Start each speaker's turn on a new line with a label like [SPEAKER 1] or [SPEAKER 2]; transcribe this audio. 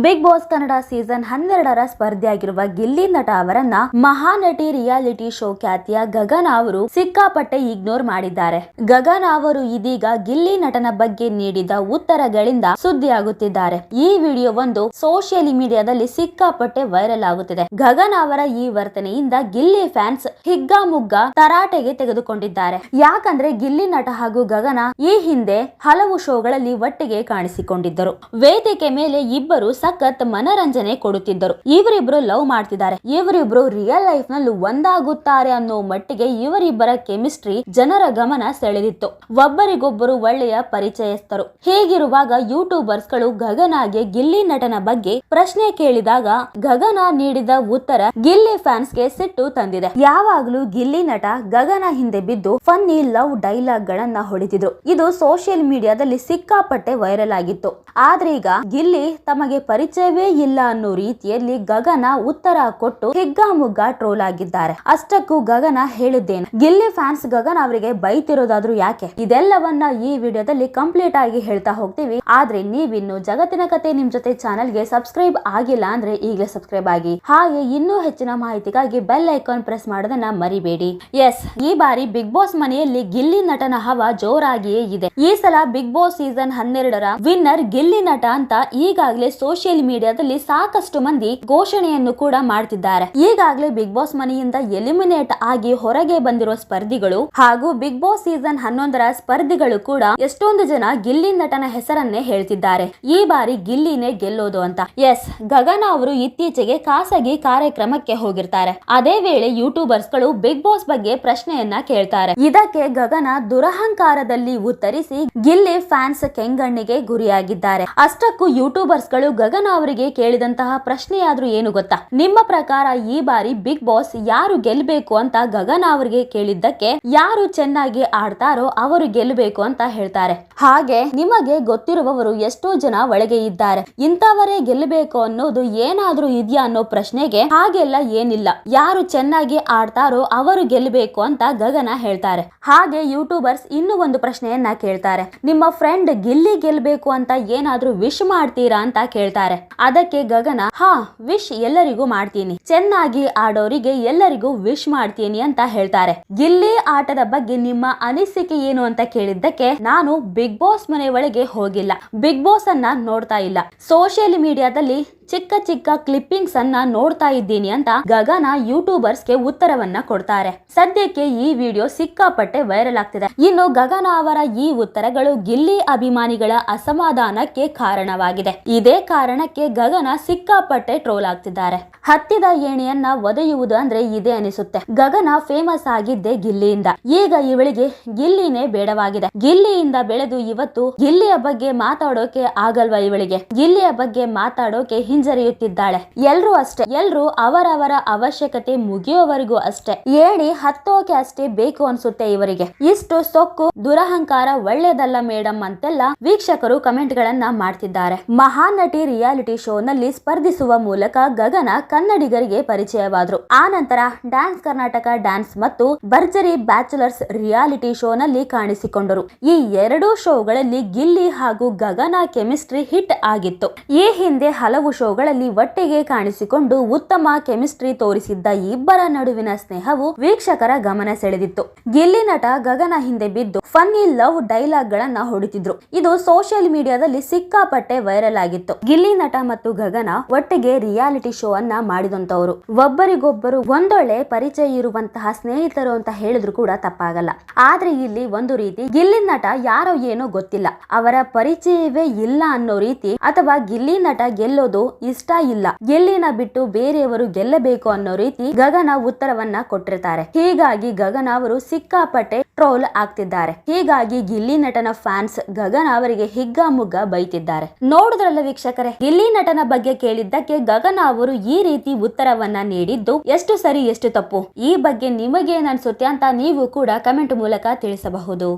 [SPEAKER 1] Big boss Kannada season 12ರ ಸ್ಪರ್ಧಿಯಾಗಿರುವ ಗಿಲ್ಲಿ ನಟ ಅವರನ್ನ ಮಹಾನಟಿ ರಿಯಾಲಿಟಿ ಶೋ ಖ್ಯಾತಿಯ ಗಗನ ಅವರು ಸಿಕ್ಕಾಪಟ್ಟೆ ಇಗ್ನೋರ್ ಮಾಡಿದ್ದಾರೆ. ಗಗನ ಅವರು ಇದೀಗ ಗಿಲ್ಲಿ ನಟನ ಬಗ್ಗೆ ನೀಡಿದ ಉತ್ತರಗಳಿಂದ ಸುದ್ದಿಯಾಗುತ್ತಿದ್ದಾರೆ. ಈ ವಿಡಿಯೋ ಒಂದು ಸೋಷಿಯಲ್ ಮೀಡಿಯಾದಲ್ಲಿ ಸಿಕ್ಕಾಪಟ್ಟೆ ವೈರಲ್ ಆಗುತ್ತಿದೆ. ಗಗನ ಅವರ ಈ ವರ್ತನೆಯಿಂದ ಗಿಲ್ಲಿ ಫ್ಯಾನ್ಸ್ ಹಿಗ್ಗಾಮುಗ್ಗ ತರಾಟೆಗೆ ತೆಗೆದುಕೊಂಡಿದ್ದಾರೆ. ಯಾಕಂದ್ರೆ ಗಿಲ್ಲಿ ನಟ ಹಾಗೂ ಗಗನ ಈ ಹಿಂದೆ ಹಲವು ಶೋಗಳಲ್ಲಿ ಒಟ್ಟಿಗೆ ಕಾಣಿಸಿಕೊಂಡಿದ್ದರು. ವೇದಿಕೆ ಮೇಲೆ ಇಬ್ಬರು ಸಖತ್ ಮನರಂಜನೆ ಕೊಡುತ್ತಿದ್ದರು. ಇವರಿಬ್ರು ಲವ್ ಮಾಡ್ತಿದ್ದಾರೆ, ಇವರಿಬ್ರು ರಿಯಲ್ ಲೈಫ್ ನಲ್ಲೂ ಒಂದಾಗುತ್ತಾರೆ ಅನ್ನೋ ಮಟ್ಟಿಗೆ ಇವರಿಬ್ಬರ ಕೆಮಿಸ್ಟ್ರಿ ಜನರ ಗಮನ ಸೆಳೆದಿತ್ತು. ಒಬ್ಬರಿಗೊಬ್ಬರು ಒಳ್ಳೆಯ ಪರಿಚಯಸ್ಥರು. ಹೀಗಿರುವಾಗ ಯೂಟ್ಯೂಬರ್ಸ್ ಗಳು ಗಗನಗೆ ಗಿಲ್ಲಿ ನಟನ ಬಗ್ಗೆ ಪ್ರಶ್ನೆ ಕೇಳಿದಾಗ ಗಗನ ನೀಡಿದ ಉತ್ತರ ಗಿಲ್ಲಿ ಫ್ಯಾನ್ಸ್ ಗೆ ಸಿಟ್ಟು ತಂದಿದೆ. ಯಾವಾಗ್ಲೂ ಗಿಲ್ಲಿ ನಟ ಗಗನ ಹಿಂದೆ ಬಿದ್ದು ಫನ್ನಿ ಲವ್ ಡೈಲಾಗ್ ಗಳನ್ನ ಹೊಡೆದಿದ್ರು. ಇದು ಸೋಷಿಯಲ್ ಮೀಡಿಯಾದಲ್ಲಿ ಸಿಕ್ಕಾಪಟ್ಟೆ ವೈರಲ್ ಆಗಿತ್ತು. ಆದ್ರೆ ಈಗ ಗಿಲ್ಲಿ ತಮಗೆ ಪರಿಚಯವೇ ಇಲ್ಲ ಅನ್ನೋ ರೀತಿಯಲ್ಲಿ ಗಗನ ಉತ್ತರ ಕೊಟ್ಟು ಹಿಗ್ಗಾಮುಗ್ಗ ಟ್ರೋಲ್ ಆಗಿದ್ದಾರೆ. ಅಷ್ಟಕ್ಕೂ ಗಗನ ಹೇಳಿದ್ದೇನು, ಗಿಲ್ಲಿ ಫ್ಯಾನ್ಸ್ ಗಗನ ಅವರಿಗೆ ಬೈತಿರೋದಾದ್ರೂ ಯಾಕೆ? ಇದೆಲ್ಲವನ್ನ ಈ ವಿಡಿಯೋದಲ್ಲಿ ಕಂಪ್ಲೀಟ್ ಆಗಿ ಹೇಳ್ತಾ ಹೋಗ್ತೀವಿ. ಆದ್ರೆ ನೀವಿನ್ನು ಜಗತ್ತಿನ ಕತೆ ನಿಮ್ ಜೊತೆ ಚಾನೆಲ್ ಗೆ ಸಬ್ಸ್ಕ್ರೈಬ್ ಆಗಿಲ್ಲ ಅಂದ್ರೆ ಈಗಲೇ ಸಬ್ಸ್ಕ್ರೈಬ್ ಆಗಿ. ಹಾಗೆ ಇನ್ನೂ ಹೆಚ್ಚಿನ ಮಾಹಿತಿಗಾಗಿ ಬೆಲ್ ಐಕಾನ್ ಪ್ರೆಸ್ ಮಾಡೋದನ್ನ ಮರಿಬೇಡಿ. ಎಸ್, ಈ ಬಾರಿ ಬಿಗ್ ಬಾಸ್ ಮನೆಯಲ್ಲಿ ಗಿಲ್ಲಿ ನಟನ ಹವಾ ಜೋರಾಗಿಯೇ ಇದೆ. ಈ ಸಲ ಬಿಗ್ ಬಾಸ್ ಸೀಸನ್ 12ರ ವಿನ್ನರ್ ಗಿಲ್ಲಿ ನಟ ಅಂತ ಈಗಾಗಲೇ ಸೋಷಿಯಲ್ ಮೀಡಿಯಾದಲ್ಲಿ ಸಾಕಷ್ಟು ಮಂದಿ ಘೋಷಣೆಯನ್ನು ಕೂಡ ಮಾಡ್ತಿದ್ದಾರೆ. ಈಗಾಗಲೇ ಬಿಗ್ ಬಾಸ್ ಮನೆಯಿಂದ ಎಲಿಮಿನೇಟ್ ಆಗಿ ಹೊರಗೆ ಬಂದಿರುವ ಸ್ಪರ್ಧಿಗಳು ಹಾಗೂ ಬಿಗ್ ಬಾಸ್ ಸೀಸನ್ 11ರ ಸ್ಪರ್ಧಿಗಳು ಕೂಡ ಎಷ್ಟೊಂದು ಜನ ಗಿಲ್ಲಿ ನಟನ ಹೆಸರನ್ನೇ ಹೇಳ್ತಿದ್ದಾರೆ. ಈ ಬಾರಿ ಗಿಲ್ಲಿನೇ ಗೆಲ್ಲೋದು ಅಂತ. ಎಸ್, ಗಗನ ಅವರು ಇತ್ತೀಚೆಗೆ ಖಾಸಗಿ ಕಾರ್ಯಕ್ರಮಕ್ಕೆ ಹೋಗಿರ್ತಾರೆ. ಅದೇ ವೇಳೆ ಯೂಟ್ಯೂಬರ್ಸ್ ಗಳು ಬಿಗ್ ಬಾಸ್ ಬಗ್ಗೆ ಪ್ರಶ್ನೆಯನ್ನ ಕೇಳ್ತಾರೆ. ಇದಕ್ಕೆ ಗಗನ ದುರಹಂಕಾರದಲ್ಲಿ ಉತ್ತರಿಸಿ ಗಿಲ್ಲಿ ಫ್ಯಾನ್ಸ್ ಕೆಂಗಣ್ಣಿಗೆ ಗುರಿಯಾಗಿದ್ದಾರೆ. ಅಷ್ಟಕ್ಕೂ ಯೂಟ್ಯೂಬರ್ಸ್ ಗಳು ಗಗನ ಅವರಿಗೆ ಕೇಳಿದಂತಹ ಪ್ರಶ್ನೆಯಾದ್ರೂ ಏನು ಗೊತ್ತಾ? ನಿಮ್ಮ ಪ್ರಕಾರ ಈ ಬಾರಿ ಬಿಗ್ ಬಾಸ್ ಯಾರು ಗೆಲ್ಲಬೇಕು ಅಂತ ಗಗನ ಅವರಿಗೆ ಕೇಳಿದ್ದಕ್ಕೆ ಯಾರು ಚೆನ್ನಾಗಿ ಆಡ್ತಾರೋ ಅವರು ಗೆಲ್ಲಬೇಕು ಅಂತ ಹೇಳ್ತಾರೆ. ಹಾಗೆ ನಿಮಗೆ ಗೊತ್ತಿರುವವರು ಎಷ್ಟೋ ಜನ ಒಳಗೆ ಇದ್ದಾರೆ, ಇಂಥವರೇ ಗೆಲ್ಲಬೇಕು ಅನ್ನೋದು ಏನಾದ್ರೂ ಇದೆಯಾ ಅನ್ನೋ ಪ್ರಶ್ನೆಗೆ ಹಾಗೆಲ್ಲ ಏನಿಲ್ಲ, ಯಾರು ಚೆನ್ನಾಗಿ ಆಡ್ತಾರೋ ಅವರು ಗೆಲ್ಲಬೇಕು ಅಂತ ಗಗನ ಹೇಳ್ತಾರೆ. ಹಾಗೆ ಯೂಟ್ಯೂಬರ್ಸ್ ಇನ್ನೂ ಒಂದು ಪ್ರಶ್ನೆಯನ್ನ ಕೇಳ್ತಾರೆ, ನಿಮ್ಮ ಫ್ರೆಂಡ್ ಗಿಲ್ಲಿ ಗೆಲ್ಲಬೇಕು ಅಂತ ಏನಾದ್ರೂ ವಿಶ್ ಮಾಡ್ತೀರಾ ಅಂತ ಕೇಳ್ತಾರೆ. ಅದಕ್ಕೆ ಗಗನ ವಿಶ್ ಎಲ್ಲರಿಗೂ ಮಾಡ್ತೀನಿ, ಚೆನ್ನಾಗಿ ಆಡೋರಿಗೆ ಎಲ್ಲರಿಗೂ ವಿಶ್ ಮಾಡ್ತೀನಿ ಅಂತ ಹೇಳ್ತಾರೆ. ಗಿಲ್ಲಿ ಆಟದ ಬಗ್ಗೆ ನಿಮ್ಮ ಅನಿಸಿಕೆ ಏನು ಅಂತ ಕೇಳಿದ್ದಕ್ಕೆ ನಾನು ಬಿಗ್ ಬಾಸ್ ಮನೆ ಒಳಗೆ ಹೋಗಿಲ್ಲ, ಬಿಗ್ ಬಾಸ್ ಅನ್ನ ನೋಡ್ತಾ ಇಲ್ಲ, ಸೋಷಿಯಲ್ ಮೀಡಿಯಾದಲ್ಲಿ ಚಿಕ್ಕ ಚಿಕ್ಕ ಕ್ಲಿಪ್ಪಿಂಗ್ಸ್ ಅನ್ನ ನೋಡ್ತಾ ಇದ್ದೀನಿ ಅಂತ ಗಗನ ಯೂಟ್ಯೂಬರ್ಸ್ ಗೆ ಉತ್ತರವನ್ನ ಕೊಡ್ತಾರೆ. ಸದ್ಯಕ್ಕೆ ಈ ವಿಡಿಯೋ ಸಿಕ್ಕಾಪಟ್ಟೆ ವೈರಲ್ ಆಗ್ತಿದೆ. ಇನ್ನು ಗಗನ ಅವರ ಈ ಉತ್ತರಗಳು ಗಿಲ್ಲಿ ಅಭಿಮಾನಿಗಳ ಅಸಮಾಧಾನಕ್ಕೆ ಕಾರಣವಾಗಿದೆ. ಇದೇ ಕಾರಣಕ್ಕೆ ಗಗನ ಸಿಕ್ಕಾಪಟ್ಟೆ ಟ್ರೋಲ್ ಆಗ್ತಿದ್ದಾರೆ. ಹತ್ತಿದ ಏಣಿಯನ್ನ ಒದೆಯುವುದು ಅಂದ್ರೆ ಇದೇ ಅನಿಸುತ್ತೆ. ಗಗನ ಫೇಮಸ್ ಆಗಿದ್ದೆ ಗಿಲ್ಲಿಯಿಂದ, ಈಗ ಇವಳಿಗೆ ಗಿಲ್ಲಿನೇ ಬೇಡವಾಗಿದೆ. ಗಿಲ್ಲಿಯಿಂದ ಬೆಳೆದು ಇವತ್ತು ಗಿಲ್ಲಿಯ ಬಗ್ಗೆ ಮಾತಾಡೋಕೆ ಆಗಲ್ವಾ ಇವಳಿಗೆ? ಗಿಲ್ಲಿಯ ಬಗ್ಗೆ ಮಾತಾಡೋಕೆ ಹಿಂಜರಿಯುತ್ತಿದ್ದಾಳೆ. ಎಲ್ರೂ ಅಷ್ಟೇ, ಎಲ್ರೂ ಅವರವರ ಅವಶ್ಯಕತೆ ಮುಗಿಯೋವರೆಗೂ ಅಷ್ಟೇ, ಏಣಿ ಹತ್ತೋಕೆ ಅಷ್ಟೇ ಬೇಕು ಅನ್ಸುತ್ತೆ ಇವರಿಗೆ. ಇಷ್ಟು ಸೊಕ್ಕು ದುರಹಂಕಾರ ಒಳ್ಳೇದಲ್ಲ ಮೇಡಮ್ ಅಂತೆಲ್ಲ ವೀಕ್ಷಕರು ಕಮೆಂಟ್ ಗಳನ್ನ ಮಾಡ್ತಿದ್ದಾರೆ. ಮಹಾನ್ ನಟಿ ರಿಯಾಲಿಟಿ ಶೋ ನಲ್ಲಿ ಸ್ಪರ್ಧಿಸುವ ಮೂಲಕ ಗಗನ ಕನ್ನಡಿಗರಿಗೆ ಪರಿಚಯವಾದ್ರು. ಆ ನಂತರ ಡ್ಯಾನ್ಸ್ ಕರ್ನಾಟಕ ಡ್ಯಾನ್ಸ್ ಮತ್ತು ಭರ್ಜರಿ ಬ್ಯಾಚುಲರ್ಸ್ ರಿಯಾಲಿಟಿ ಶೋ ನಲ್ಲಿ ಕಾಣಿಸಿಕೊಂಡರು. ಈ ಎರಡೂ ಶೋಗಳಲ್ಲಿ ಗಿಲ್ಲಿ ಹಾಗೂ ಗಗನ ಕೆಮಿಸ್ಟ್ರಿ ಹಿಟ್ ಆಗಿತ್ತು. ಈ ಹಿಂದೆ ಹಲವು ಶೋಗಳಲ್ಲಿ ಒಟ್ಟಿಗೆ ಕಾಣಿಸಿಕೊಂಡು ಉತ್ತಮ ಕೆಮಿಸ್ಟ್ರಿ ತೋರಿಸಿದ್ದ ಇಬ್ಬರ ನಡುವಿನ ಸ್ನೇಹವು ವೀಕ್ಷಕರ ಗಮನ ಸೆಳೆದಿತ್ತು. ಗಿಲ್ಲಿ ನಟ ಗಗನ ಹಿಂದೆ ಬಿದ್ದು ಫನ್ನಿ ಲವ್ ಡೈಲಾಗ್ ಗಳನ್ನ ಹೊಡಿತಿದ್ರು. ಇದು ಸೋಷಿಯಲ್ ಮೀಡಿಯಾದಲ್ಲಿ ಸಿಕ್ಕಾಪಟ್ಟೆ ವೈರಲ್ ಆಗಿತ್ತು. ಗಿಲ್ಲಿ ನಟ ಮತ್ತು ಗಗನ ಒಟ್ಟಿಗೆ ರಿಯಾಲಿಟಿ ಶೋ ಅನ್ನ ಮಾಡಿದಂತವರು, ಒಬ್ಬರಿಗೊಬ್ಬರು ಒಂದೊಳ್ಳೆ ಪರಿಚಯ ಇರುವಂತಹ ಸ್ನೇಹಿತರು ಅಂತ ಹೇಳಿದ್ರು ಕೂಡ ತಪ್ಪಾಗಲ್ಲ. ಆದ್ರೆ ಇಲ್ಲಿ ಒಂದು ರೀತಿ ಗಿಲ್ಲಿ ನಟ ಯಾರೋ ಏನೋ ಗೊತ್ತಿಲ್ಲ, ಅವರ ಪರಿಚಯವೇ ಇಲ್ಲ ಅನ್ನೋ ರೀತಿ, ಅಥವಾ ಗಿಲ್ಲಿ ನಟ ಗೆಲ್ಲೋದು ಇಷ್ಟ ಇಲ್ಲ, ಗಿಲ್ಲಿನ ಬಿಟ್ಟು ಬೇರೆಯವರು ಗೆಲ್ಲಬೇಕು ಅನ್ನೋ ರೀತಿ ಗಗನ ಉತ್ತರವನ್ನ ಕೊಟ್ಟಿರ್ತಾರೆ. ಹೀಗಾಗಿ ಗಗನ ಅವರು ಸಿಕ್ಕಾಪಟ್ಟೆ ಟ್ರೋಲ್ ಆಗ್ತಿದ್ದಾರೆ. ಹೀಗಾಗಿ ಗಿಲ್ಲಿ ನಟನ ಫ್ಯಾನ್ಸ್ ಗಗನ ಅವರಿಗೆ ಹಿಗ್ಗಾಮುಗ್ಗ ಬೈತಿದ್ದಾರೆ. ನೋಡಿದ್ರಲ್ಲ ವೀಕ್ಷಕರೇ, ಗಿಲ್ಲಿ ನಟನ ಬಗ್ಗೆ ಕೇಳಿದ್ದಕ್ಕೆ ಗಗನ ಅವರು ಈ ರೀತಿ ಉತ್ತರವನ್ನ ನೀಡಿದ್ದು ಎಷ್ಟು ಸರಿ ಎಷ್ಟು ತಪ್ಪು, ಈ ಬಗ್ಗೆ ನಿಮಗೇನ್ ಅನ್ಸುತ್ತೆ ಅಂತ ನೀವು ಕೂಡ ಕಮೆಂಟ್ ಮೂಲಕ ತಿಳಿಸಬಹುದು.